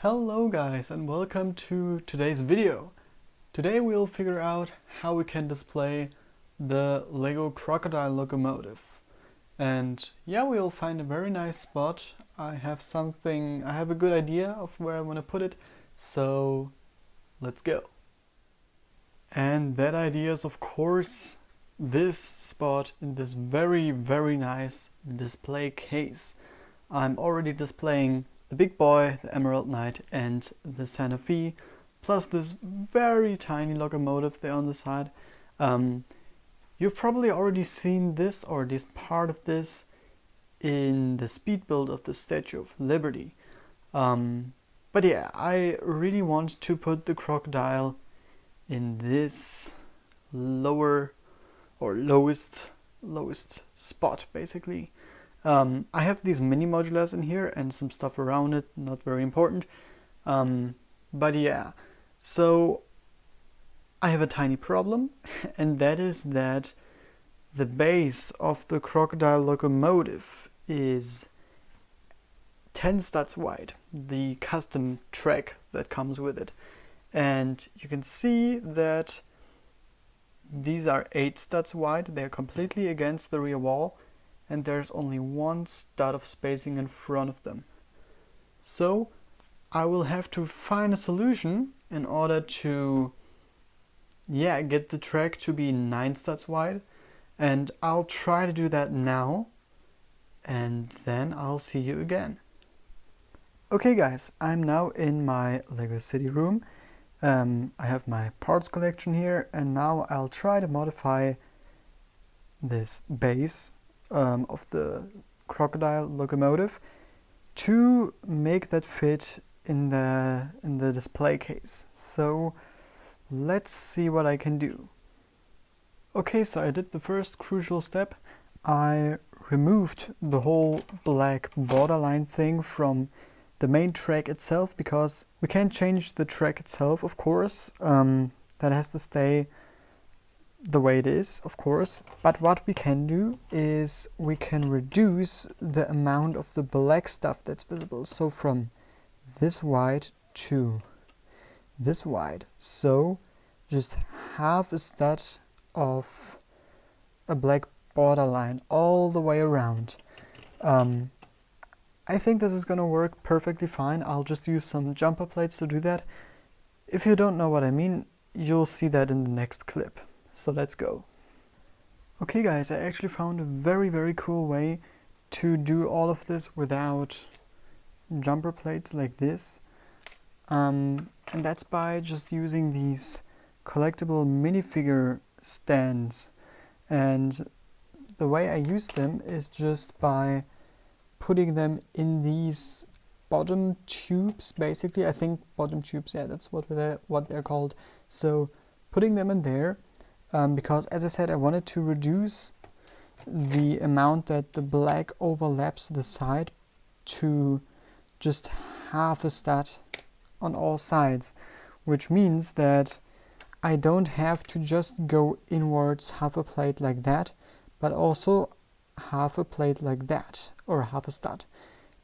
Hello guys and welcome to today's video. Today we'll figure out how we can display the LEGO Crocodile Locomotive. And yeah, we'll find a very nice spot. I have a good idea of where I want to put it, so let's go. And that idea is of course this spot in this very nice display case. I'm already displaying the big boy, the Emerald Knight, and the Santa Fe, plus this very tiny locomotive there on the side. You've probably already seen this, or at least part of this, in the speed build of the Statue of Liberty. But yeah, I really want to put the crocodile in this lower or lowest spot, basically. I have these mini modulars in here and some stuff around it, not very important. But yeah, so I have a tiny problem, and that is that the base of the Crocodile Locomotive is 10 studs wide, the custom track that comes with it. And you can see that these are 8 studs wide, they're completely against the rear wall, and there's only one stud of spacing in front of them. So I will have to find a solution in order to get the track to be 9 studs wide, and I'll try to do that now, and then I'll see you again. Okay guys, I'm now in my LEGO City room. I have my parts collection here, and now I'll try to modify this base of the Crocodile Locomotive to make that fit in the display case. So let's see what I can do. Okay, so I did the first crucial step. I removed the whole black borderline thing from the main track itself, because we can't change the track itself, of course. That has to stay the way it is, of course, but what we can do is we can reduce the amount of the black stuff that's visible, so from this wide to this wide, so just half a stud of a black borderline all the way around. I think this is gonna work perfectly fine. I'll just use some jumper plates to do that. If you don't know what I mean, you'll see that in the next clip. So let's go. Okay guys, I actually found a very cool way to do all of this without jumper plates like this. And that's by just using these collectible minifigure stands. And the way I use them is just by putting them in these bottom tubes, basically. I think bottom tubes, yeah, that's what they're called. So putting them in there, because as I said, I wanted to reduce the amount that the black overlaps the side to just half a stud on all sides, which means that I don't have to just go inwards half a plate like that, but also half a plate like that, or half a stud.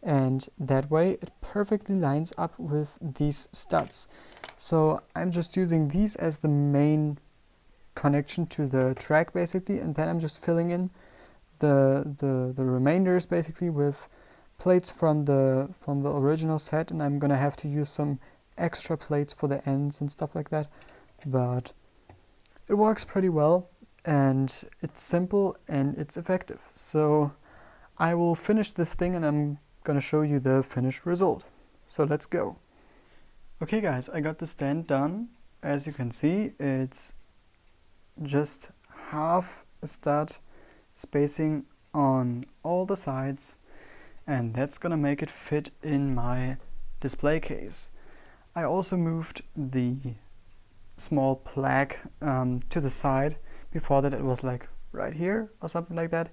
And that way it perfectly lines up with these studs. So I'm just using these as the main connection to the track, basically, and then I'm just filling in the remainders, basically, with plates from the original set, and I'm gonna have to use some extra plates for the ends and stuff like that, but it works pretty well, and it's simple and it's effective. So I will finish this thing and I'm gonna show you the finished result. So let's go. Okay guys, I got the stand done. As you can see, it's just half a stud spacing on all the sides, and that's gonna make it fit in my display case. I also moved the small plaque to the side. Before that it was like right here or something like that,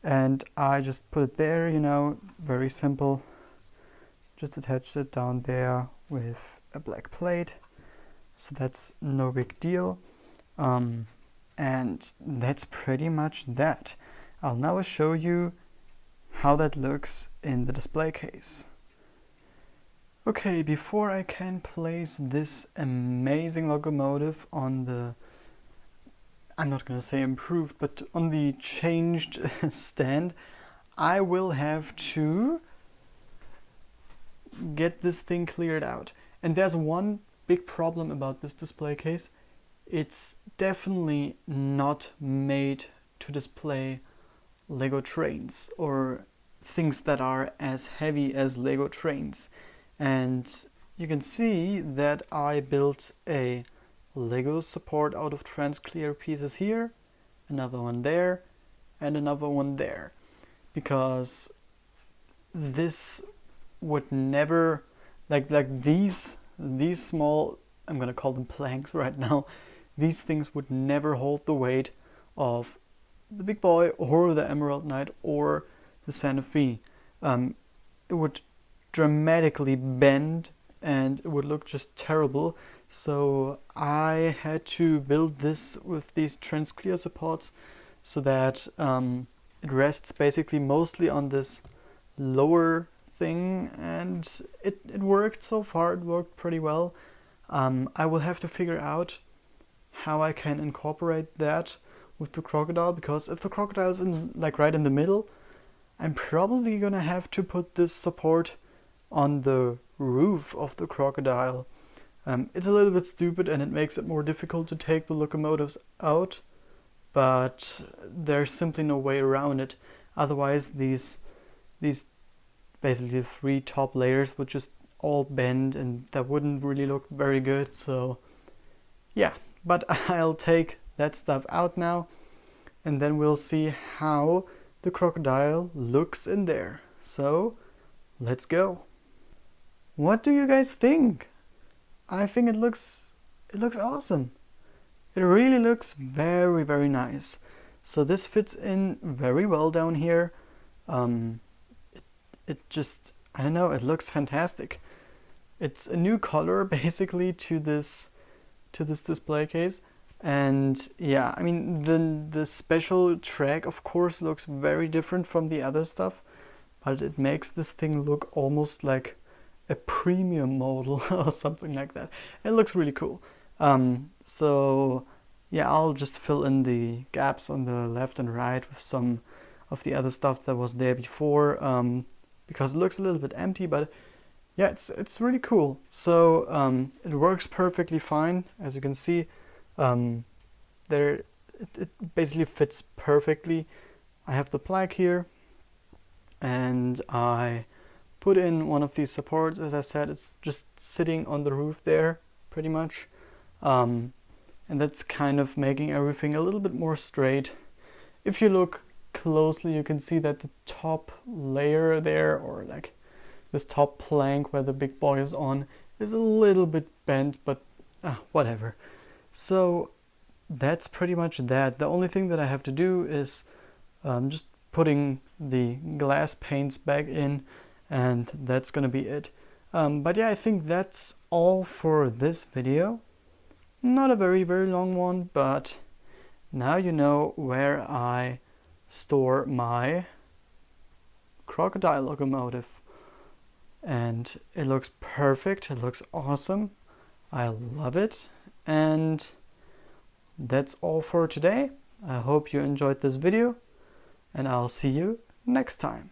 and I just put it there, you know, very simple. Just attached it down there with a black plate, so that's no big deal. And that's pretty much that. I'll now show you how that looks in the display case. Okay, before I can place this amazing locomotive on the, I'm not gonna say improved, but on the changed stand, I will have to get this thing cleared out. And there's one big problem about this display case. It's definitely not made to display Lego trains or things that are as heavy as Lego trains. And you can see that I built a Lego support out of transclear pieces here, another one there, and another one there, because this would never, like these small, I'm gonna call them planks right now, these things would never hold the weight of the big boy or the Emerald Knight or the Santa Fe. It would dramatically bend and it would look just terrible. So I had to build this with these transclear supports so that it rests basically mostly on this lower thing, and it worked so far. It worked pretty well. I will have to figure out how I can incorporate that with the crocodile, because if the crocodile is in, like, right in the middle, I'm probably gonna have to put this support on the roof of the crocodile. It's a little bit stupid and it makes it more difficult to take the locomotives out, but there's simply no way around it. Otherwise these basically 3 top layers would just all bend and that wouldn't really look very good. So yeah, but I'll take that stuff out now and then we'll see how the crocodile looks in there. So let's go. What do you guys think? I think it looks awesome. It really looks very, very nice. So this fits in very well down here. It just, I don't know, it looks fantastic. It's a new color basically to this display case. And yeah, I mean the special track of course looks very different from the other stuff, but it makes this thing look almost like a premium model or something like that. It looks really cool. So yeah, I'll just fill in the gaps on the left and right with some of the other stuff that was there before, because it looks a little bit empty, but yeah, it's really cool. So it works perfectly fine, as you can see. It basically fits perfectly. I have the plaque here, and I put in one of these supports. As I said, it's just sitting on the roof there, pretty much. And that's kind of making everything a little bit more straight. If you look closely, you can see that the top layer there, or like this top plank where the big boy is on, is a little bit bent, but whatever. So that's pretty much that. The only thing that I have to do is just putting the glass paints back in, and that's gonna be it. But yeah, I think that's all for this video. Not a very, very long one, but now you know where I store my crocodile locomotive. And it looks perfect, it looks awesome. I love it. And that's all for today. I hope you enjoyed this video, and I'll see you next time.